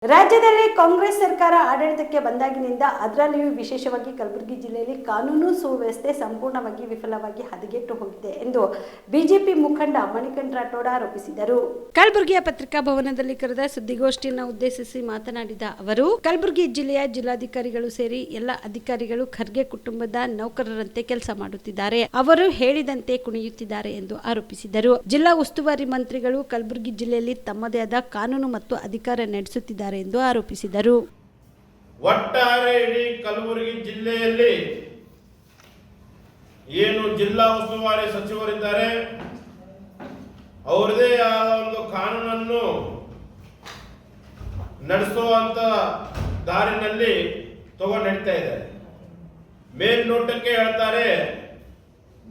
ರಾಜ್ಯದಲ್ಲಿ ಕಾಂಗ್ರೆಸ್ ಸರ್ಕಾರ ಆಡಳಿತಕ್ಕೆ ಬಂದಾಗಿನಿಂದ ಅದರಲ್ಲಿಯೂ ವಿಶೇಷವಾಗಿ ಕಲಬುರಗಿ ಜಿಲ್ಲೆಯಲ್ಲಿ ಕಾನೂನು ಸುವ್ಯವಸ್ಥೆ ಸಂಪೂರ್ಣವಾಗಿ ವಿಫಲವಾಗಿ ಹದಗೆಟ್ಟು ಹೋಗಿದೆ ಎಂದು ಬಿಜೆಪಿ ಮುಖಂಡ ಮಣಿಕಂಠ ರಾಠೋಡ ಆರೋಪಿಸಿದರು. ಕಲಬುರಗಿಯ ಪತ್ರಿಕಾ ಭವನದಲ್ಲಿ ಕರೆದ ಸುದ್ದಿಗೋಷ್ಠಿಯನ್ನು ಉದ್ದೇಶಿಸಿ ಮಾತನಾಡಿದ ಅವರು, ಕಲಬುರಗಿ ಜಿಲ್ಲೆಯ ಜಿಲ್ಲಾಧಿಕಾರಿಗಳು ಸೇರಿ ಎಲ್ಲ ಅಧಿಕಾರಿಗಳು ಖರ್ಗೆ ಕುಟುಂಬದ ನೌಕರರಂತೆ ಕೆಲಸ ಮಾಡುತ್ತಿದ್ದಾರೆ. ಅವರು ಹೇಳಿದಂತೆ ಕುಣಿಯುತ್ತಿದ್ದಾರೆ ಎಂದು ಆರೋಪಿಸಿದರು. ಜಿಲ್ಲಾ ಉಸ್ತುವಾರಿ ಮಂತ್ರಿಗಳು ಕಲಬುರಗಿ ಜಿಲ್ಲೆಯಲ್ಲಿ ತಮ್ಮದೇ ಆದ ಕಾನೂನು ಮತ್ತು ಅಧಿಕಾರ ನಡೆಸುತ್ತಿದ್ದಾರೆ ಎಂದು ಆರೋಪಿಸಿದರು. ಒಟ್ಟಾರೆ ಇಡೀ ಕಲಬುರಗಿ ಜಿಲ್ಲೆಯಲ್ಲಿ ಏನು ಜಿಲ್ಲಾ ಉಸ್ತುವಾರಿ ಸಚಿವರಿದ್ದಾರೆ ಅವರದೇ ಆದ ಒಂದು ಕಾನೂನನ್ನು ನಡೆಸುವಂತ ದಾರಿನಲ್ಲಿ ತಗೊಂಡು ನಡೀತಾ ಇದ್ದಾರೆ. ಮೇಲ್ನೋಟಕ್ಕೆ ಹೇಳ್ತಾರೆ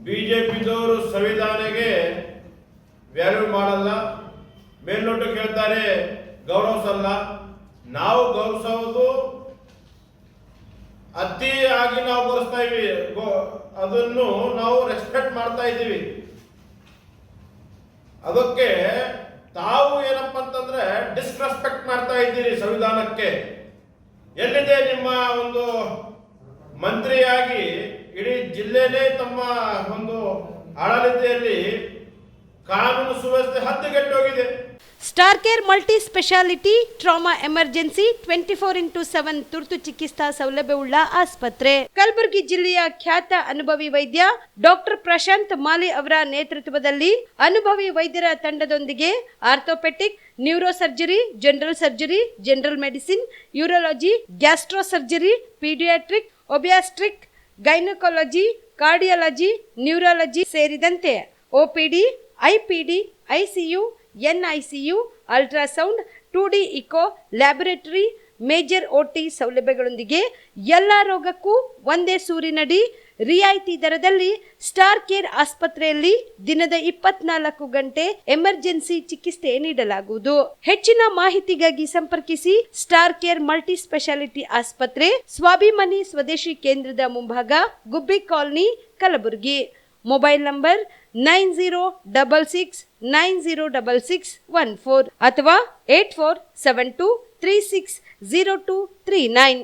ಬಿಜೆಪಿದವರು ಸಂವಿಧಾನಕ್ಕೆ ವ್ಯಾಲ್ಯೂ ಮಾಡಲ್ಲ, ಮೇಲ್ನೋಟಕ್ಕೆ ಹೇಳ್ತಾರೆ ಗೌರವಿಸಲ್ಲ. ನಾವು ಗೌರವಿಸೋದು ಅತಿಯಾಗಿ ನಾವು ಗೌರವಿಸ್ತಾ ಇದ್ದೀವಿ, ಅದನ್ನು ನಾವು ರೆಸ್ಪೆಕ್ಟ್ ಮಾಡ್ತಾ ಇದ್ದೀವಿ. ಅದಕ್ಕೆ ತಾವು ಏನಪ್ಪ ಅಂತಂದ್ರೆ ಡಿಸ್ರೆಸ್ಪೆಕ್ಟ್ ಮಾಡ್ತಾ ಇದ್ದೀರಿ ಸಂವಿಧಾನಕ್ಕೆ. ಎಲ್ಲಿದೆ ನಿಮ್ಮ ಒಂದು ಮಂತ್ರಿಯಾಗಿ ಇಡೀ ಜಿಲ್ಲೆನೇ ತಮ್ಮ ಒಂದು ಆಡಳಿತೆಯಲ್ಲಿ ಕಾನೂನು ಸುವ್ಯವಸ್ಥೆ ಹದ್ದುಗೆಟ್ಟೋಗಿದೆ. Star care multi speciality trauma emergency 24x7 ತುರ್ತು ಚಿಕಿತ್ಸಾ ಸೌಲಭ್ಯವುಳ್ಳ ಆಸ್ಪತ್ರೆ. ಕಲಬುರಗಿ ಜಿಲ್ಲೆಯ ಖ್ಯಾತ ಅನುಭವಿ ವೈದ್ಯ ಡಾಕ್ಟರ್ ಪ್ರಶಾಂತ್ ಮಾಲಿ ಅವರ ನೇತೃತ್ವದಲ್ಲಿ ಅನುಭವಿ ವೈದ್ಯರ ತಂಡದೊಂದಿಗೆ orthopaedic, neuro surgery, general surgery, general medicine, urology, gastro surgery, paediatric, obstetric, gynaecology, cardiology, neurology ಸೇರಿದಂತೆ OPD, IPD, ICU, NICU, ultrasound, 2D echo, laboratory, major OT ಸೌಲಭ್ಯಗಳೊಂದಿಗೆ ಎಲ್ಲ ರೋಗಕ್ಕೂ ಒಂದೇ ಸೂರಿನಡಿ ರಿಯಾಯಿತಿ ದರದಲ್ಲಿ ಸ್ಟಾರ್ ಕೇರ್ ಆಸ್ಪತ್ರೆಯಲ್ಲಿ ದಿನದ 24 ಗಂಟೆ ಎಮರ್ಜೆನ್ಸಿ ಚಿಕಿತ್ಸೆ ನೀಡಲಾಗುವುದು. ಹೆಚ್ಚಿನ ಮಾಹಿತಿಗಾಗಿ ಸಂಪರ್ಕಿಸಿ ಸ್ಟಾರ್ ಕೇರ್ ಮಲ್ಟಿ ಸ್ಪೆಷಾಲಿಟಿ ಆಸ್ಪತ್ರೆ, ಸ್ವಾಭಿಮಾನಿ ಸ್ವದೇಶಿ ಕೇಂದ್ರದ ಮುಂಭಾಗ, ಗುಬ್ಬಿ ಕಾಲನಿ, ಕಲಬುರಗಿ. ಮೊಬೈಲ್ ನಂಬರ್ 9066906614 ಅಥವಾ 8472360239.